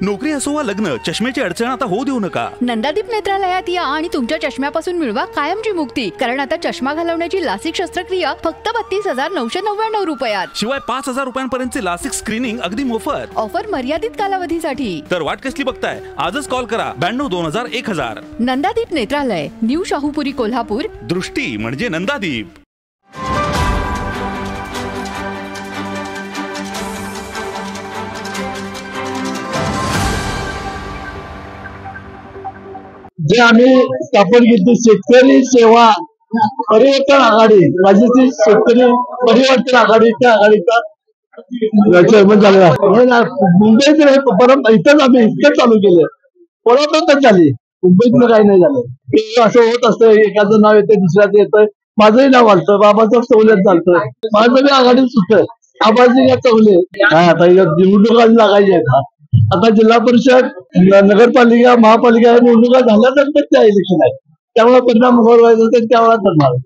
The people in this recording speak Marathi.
नोकरी असो वा लग्न, चष्म्याची अडचण आता होऊ देऊ नका. नंदादीप नेत्रालयात या आणि तुमच्या चष्म्यापासून मिळवा कायमची मुक्ती. कारण आता चष्मा घालवण्याची लासिक शस्त्रक्रिया फक्त 32,999 रुपयात. शिवाय 5,000 रुपयांपर्यंतचे लासिक स्क्रीनिंग अगदी मोफत. ऑफर मर्यादित कालावधीसाठी. तर वाट कसली बघताय, आजच कॉल करा 92-2000-1000. नंदादीप नेत्रालय, न्यू शाहूपुरी, कोल्हापूर. दृष्टी म्हणजे नंदादीप. जे आम्ही स्थापन केली शेतकरी सेवा परिवर्तन आघाडी, राज्यातील शेतकरी परिवर्तन आघाडीच्या चेअरमन झालेला मुंबईत परत इथंच आम्ही इतकं चालू केलं. परत झाली मुंबईत काही नाही झालं. असं होत असतं, एखादं नाव येतं दुसऱ्याचं येतं. माझंही नाव आलतं, बाबाचं सवलत चालतं, माझं आघाडीत सुटतं. आबाजी का चवले काय आता निवडणुका लागायची आहेत. आता जिल्हा परिषद, नगरपालिका, महापालिका या निवडणुका झाल्यानंतर त्या इलेक्शन आहेत. त्यामुळे परिणाम व्हायचा त्यावेळेला करणार.